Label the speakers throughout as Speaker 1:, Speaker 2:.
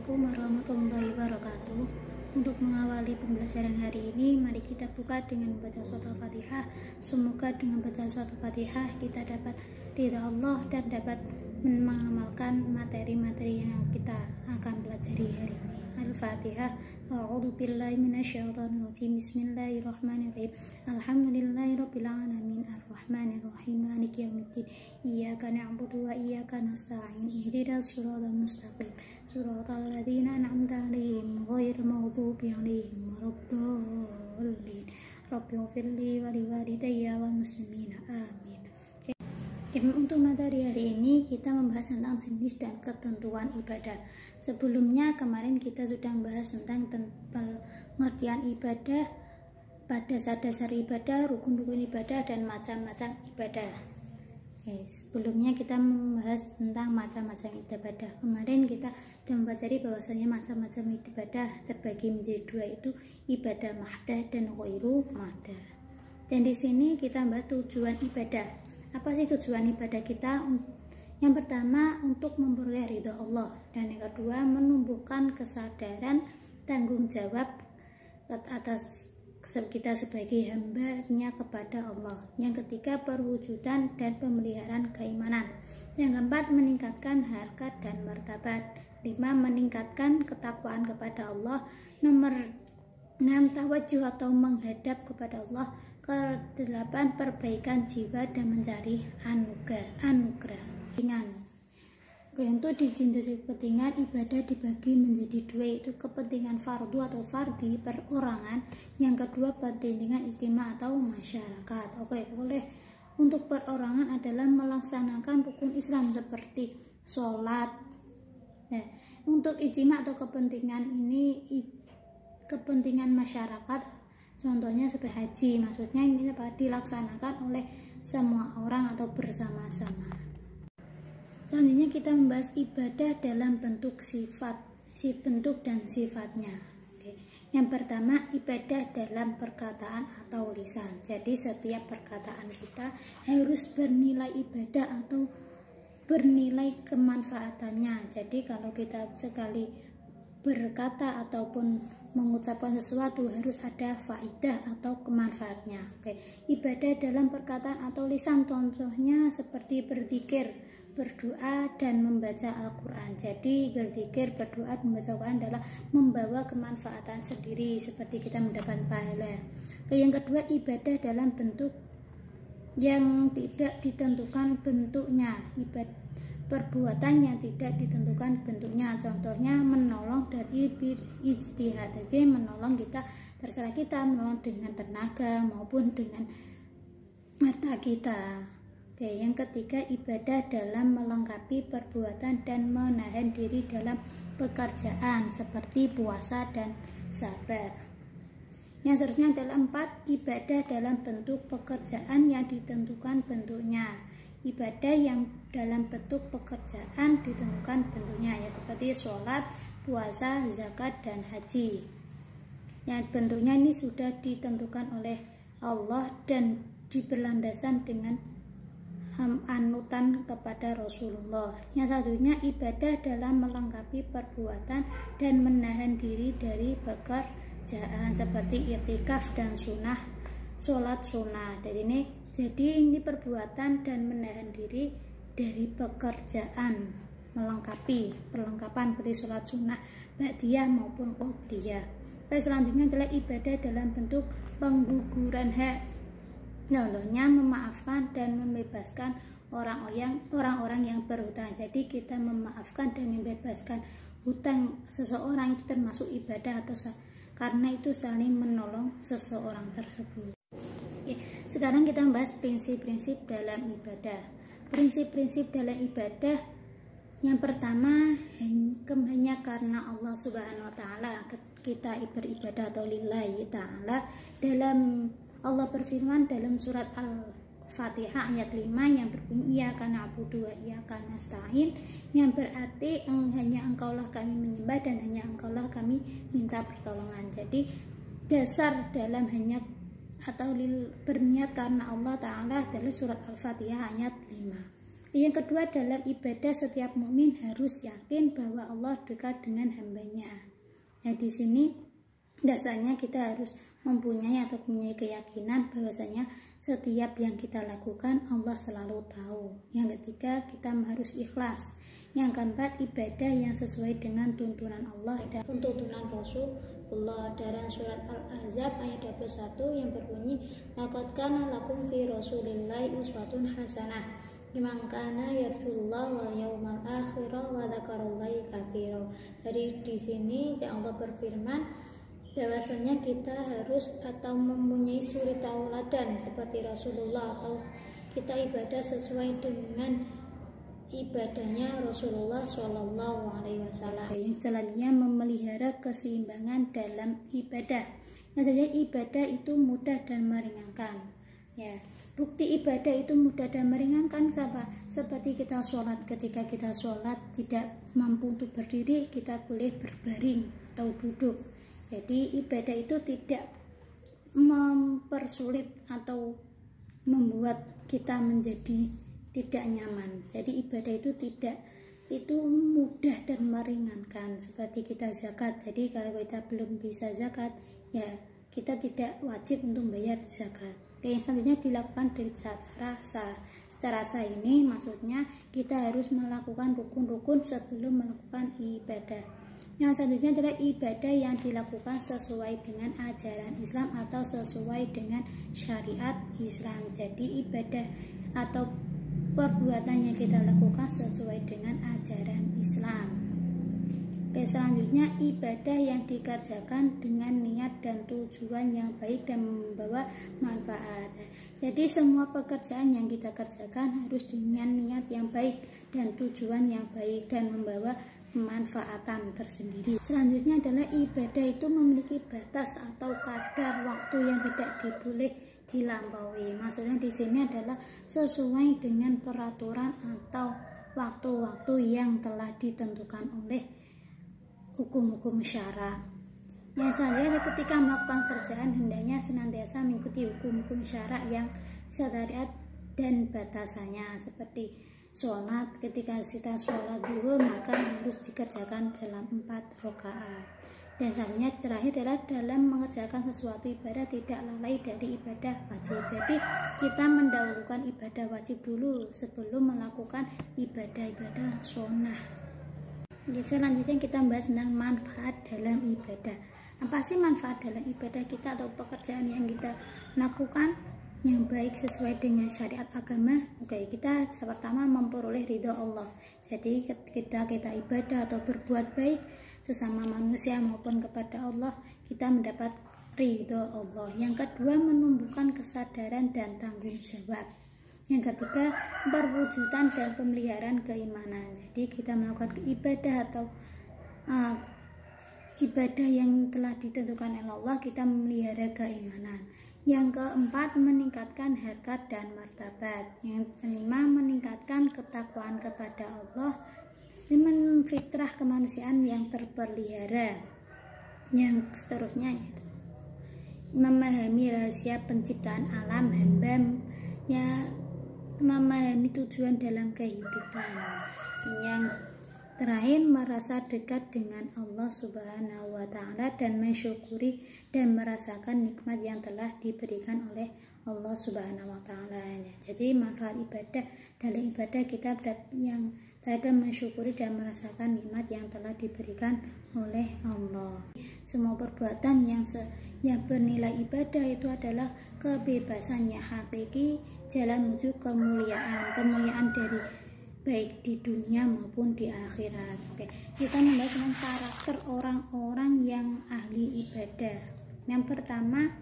Speaker 1: Assalamualaikum warahmatullahi wabarakatuh. Untuk mengawali pembelajaran hari ini, mari kita buka dengan membaca surat Al-Fatihah. Semoga dengan baca surat Al-Fatihah kita dapat ridha Allah dan dapat mengamalkan materi-materi yang kita akan pelajari hari ini. Al-Fatihah. A'udzu billahi minasyaitonir rajim. Bismillahirrahmanirrahim. Alhamdulillahirabbil alamin. Arrahmanirrahim. Maliki yaumiddin. Iyyaka na'budu wa iyyaka nasta'in. Ihdinas siratal mustaqim. Siratal ladzina an'amta 'alaihim ghairil maghdubi 'alaihim waladdallin. Rabbighfirli wa liwalidayya wal muslimina. Amin. Untuk materi hari ini kita membahas tentang jenis dan ketentuan ibadah. Sebelumnya kemarin kita sudah membahas tentang pengertian ibadah, pada dasar ibadah, rukun-rukun ibadah, dan macam-macam ibadah. Sebelumnya kita membahas tentang macam-macam ibadah. Kemarin kita sudah mempelajari bahwasanya macam-macam ibadah terbagi menjadi dua, itu ibadah mahdah dan ghairu mahdah. Dan di sini kita membahas tujuan ibadah. Apa sih tujuan ibadah kita? Yang pertama, untuk memperoleh ridha Allah, dan yang kedua, menumbuhkan kesadaran tanggung jawab atas kita sebagai hamba-Nya kepada Allah. Yang ketiga, perwujudan dan pemeliharaan keimanan. Yang keempat, meningkatkan harkat dan martabat. 5. Meningkatkan ketakwaan kepada Allah. Nomor 6, tawajuh atau menghadap kepada Allah. Ke-8, perbaikan jiwa dan mencari anugerah. Untuk di kepentingan ibadah dibagi menjadi dua, yaitu kepentingan fardu atau fardi perorangan, yang kedua kepentingan istimewa atau masyarakat. Boleh. Untuk perorangan adalah melaksanakan rukun Islam seperti sholat. Untuk ijma atau kepentingan ini kepentingan masyarakat, contohnya seperti haji, maksudnya ini dapat dilaksanakan oleh semua orang atau bersama-sama. Selanjutnya kita membahas ibadah dalam bentuk bentuk dan sifatnya. Yang pertama, ibadah dalam perkataan atau lisan. Jadi setiap perkataan kita harus bernilai ibadah atau bernilai kemanfaatannya. Jadi kalau kita sekali berkata ataupun mengucapkan sesuatu harus ada faidah atau kemanfaatnya. Ibadah dalam perkataan atau lisan, contohnya seperti berzikir, berdoa, dan membaca Al-Quran. Jadi berzikir, berdoa, membaca Al-Quran adalah membawa kemanfaatan sendiri, seperti kita mendapat pahala. Yang kedua, ibadah dalam bentuk yang tidak ditentukan bentuknya, perbuatan yang tidak ditentukan bentuknya, contohnya menolong dari ijtihad. Jadi menolong kita, terserah kita menolong dengan tenaga maupun dengan mata kita. Yang ketiga, ibadah dalam melengkapi perbuatan dan menahan diri dalam pekerjaan seperti puasa dan sabar. Yang seterusnya adalah 4, ibadah dalam bentuk pekerjaan yang ditentukan bentuknya. Ibadah yang dalam bentuk pekerjaan ditentukan bentuknya, ya seperti sholat, puasa, zakat, dan haji. Yang bentuknya ini sudah ditentukan oleh Allah dan diberlandasan dengan anutan kepada Rasulullah. Yang selanjutnya, ibadah dalam melengkapi perbuatan dan menahan diri dari pekerjaan seperti i'tikaf dan sholat sunnah. Jadi ini perbuatan dan menahan diri dari pekerjaan, perlengkapan seperti sholat sunnah, ba'diyah maupun qobliyah. Selanjutnya adalah ibadah dalam bentuk pengguguran hak, contohnya memaafkan dan membebaskan orang-orang yang berhutang. Jadi kita memaafkan dan membebaskan hutang seseorang itu termasuk ibadah, atau karena itu saling menolong seseorang tersebut. Sekarang kita membahas prinsip-prinsip dalam ibadah. Prinsip-prinsip dalam ibadah yang pertama, hanya karena Allah Subhanahu wa Ta'ala kita beribadah, atau lillahi ta'ala. Dalam Allah berfirman dalam surat Al-Fatihah ayat 5 yang berbunyi iyyaka na'budu wa iyyaka nasta'in, yang berarti hanya Engkaulah kami menyembah dan hanya Engkaulah kami minta pertolongan. Jadi dasar dalam hanya atau berniat karena Allah Ta'ala dari surat Al-Fatihah ayat 5. Yang kedua, dalam ibadah setiap mukmin harus yakin bahwa Allah dekat dengan hambanya. Ya, di sini dasarnya kita harus mempunyai keyakinan bahwasanya setiap yang kita lakukan Allah selalu tahu. Yang ketiga, kita harus ikhlas. Yang keempat, ibadah yang sesuai dengan tuntunan Allah dan tuntunan Rasulullah. Dalam surat Al-Ahzab ayat 21 yang berbunyi, laqad kana lakum fi rasulillahi uswatun hasanah liman kana yarjullaha wal yawmal akhir wa dzakarallaha katsiran. Jadi di sini Allah berfirman bahwasanya kita harus atau mempunyai suri tauladan seperti Rasulullah, atau kita ibadah sesuai dengan ibadahnya Rasulullah Shallallahu Alaihi Wasallam. Yang selanjutnya, memelihara keseimbangan dalam ibadah. Yang saja ibadah itu mudah dan meringankan. Ya, bukti ibadah itu mudah dan meringankan seperti kita sholat. Ketika kita sholat tidak mampu untuk berdiri, kita boleh berbaring atau duduk. Jadi ibadah itu tidak mempersulit atau membuat kita menjadi tidak nyaman. Jadi ibadah itu mudah dan meringankan. Seperti kita zakat. Jadi kalau kita belum bisa zakat, ya kita tidak wajib untuk membayar zakat. Yang selanjutnya dilakukan dari secara sah. Secara sah ini maksudnya kita harus melakukan rukun-rukun sebelum melakukan ibadah. Yang selanjutnya adalah ibadah yang dilakukan sesuai dengan ajaran Islam atau sesuai dengan syariat Islam. Jadi ibadah atau perbuatan yang kita lakukan sesuai dengan ajaran Islam. Oke, selanjutnya ibadah yang dikerjakan dengan niat dan tujuan yang baik dan membawa manfaat. Jadi semua pekerjaan yang kita kerjakan harus dengan niat yang baik dan tujuan yang baik dan membawa kemanfaatan tersendiri. Selanjutnya adalah ibadah itu memiliki batas atau kadar waktu yang tidak boleh dilampaui. Maksudnya di sini adalah sesuai dengan peraturan atau waktu-waktu yang telah ditentukan oleh hukum-hukum syara. Yang selanjutnya, ketika melakukan kerjaan hendaknya senantiasa mengikuti hukum-hukum syara yang syariat dan batasannya. Seperti sholat, ketika kita sholat zuhur maka harus dikerjakan dalam 4 rakaat. Dan selanjutnya terakhir adalah dalam mengerjakan sesuatu ibadah tidak lalai dari ibadah wajib. Jadi kita mendahulukan ibadah wajib dulu sebelum melakukan ibadah-ibadah sunnah. Jadi selanjutnya kita membahas tentang manfaat dalam ibadah. Apa sih manfaat dalam ibadah kita atau pekerjaan yang kita lakukan yang baik sesuai dengan syariat agama? Oke, kita pertama memperoleh ridho Allah. Jadi ketika kita ibadah atau berbuat baik sesama manusia maupun kepada Allah, kita mendapat ridho Allah. Yang kedua, menumbuhkan kesadaran dan tanggung jawab. Yang ketiga, perwujudan dan pemeliharaan keimanan. Jadi kita melakukan ibadah atau ibadah yang telah ditentukan oleh Allah, kita memelihara keimanan. Yang keempat, meningkatkan harkat dan martabat. Yang kelima, meningkatkan ketakwaan kepada Allah dan fitrah kemanusiaan yang terpelihara. Yang seterusnya yaitu memahami rahasia penciptaan alam hamba, ya memahami tujuan dalam kehidupan. Yang terakhir, merasa dekat dengan Allah Subhanahu wa Ta'ala dan mensyukuri dan merasakan nikmat yang telah diberikan oleh Allah Subhanahu wa Ta'ala. Jadi manfaat ibadah dalam ibadah kita yang terakhir mensyukuri dan merasakan nikmat yang telah diberikan oleh Allah. Semua perbuatan yang bernilai ibadah itu adalah kebebasan yang hakiki, jalan menuju kemuliaan dari baik di dunia maupun di akhirat. Oke, kita membahas tentang karakter orang-orang yang ahli ibadah. Yang pertama,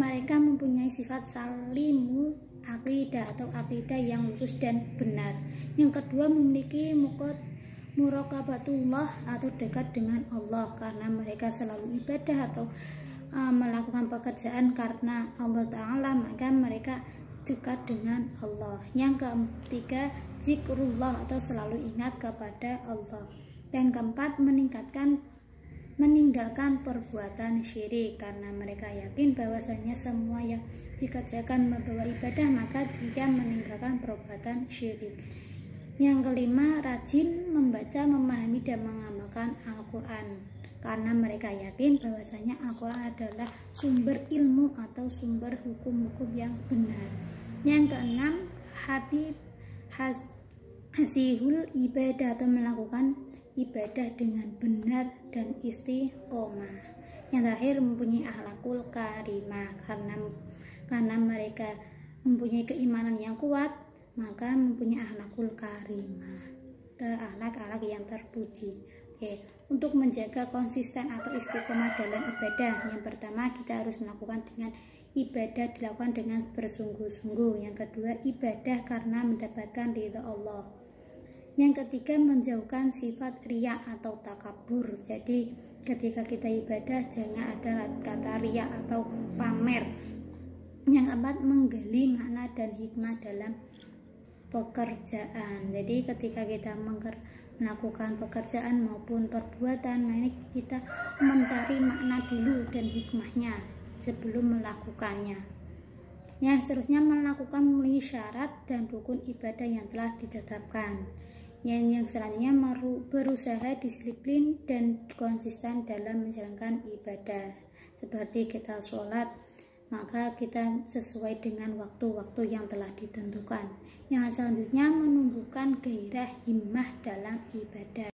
Speaker 1: mereka mempunyai sifat salimul aqidah atau aqidah yang lurus dan benar. Yang kedua, memiliki muraqabatullah atau dekat dengan Allah karena mereka selalu ibadah atau melakukan pekerjaan karena Allah Ta'ala, maka mereka dekat dengan Allah. Yang ketiga, zikrullah atau selalu ingat kepada Allah. Yang keempat, meninggalkan perbuatan syirik karena mereka yakin bahwasanya semua yang dikerjakan membawa ibadah, maka dia meninggalkan perbuatan syirik. Yang kelima, rajin membaca, memahami, dan mengamalkan Al-Quran, karena mereka yakin bahwasanya Al-Quran adalah sumber ilmu atau sumber hukum-hukum yang benar. Yang keenam, hasihul ibadah atau melakukan ibadah dengan benar dan istiqomah. Yang terakhir, mempunyai akhlakul karimah, karena mereka mempunyai keimanan yang kuat, maka mempunyai akhlakul karimah, akhlak yang terpuji. Oke, untuk menjaga konsisten atau istiqomah dalam ibadah, yang pertama kita harus melakukan dengan ibadah dilakukan dengan bersungguh-sungguh. Yang kedua, ibadah karena mendapatkan ridha Allah. Yang ketiga, menjauhkan sifat riya atau takabur. Jadi ketika kita ibadah jangan ada kata riya atau pamer. Yang keempat, menggali makna dan hikmah dalam pekerjaan. Jadi ketika kita melakukan pekerjaan maupun perbuatan, ini kita mencari makna dulu dan hikmahnya sebelum melakukannya. Yang seterusnya, melakukan memenuhi syarat dan rukun ibadah yang telah ditetapkan. Yang selanjutnya, berusaha disiplin dan konsisten dalam menjalankan ibadah. Seperti kita sholat, maka kita sesuai dengan waktu-waktu yang telah ditentukan. Yang selanjutnya, menumbuhkan gairah himmah dalam ibadah.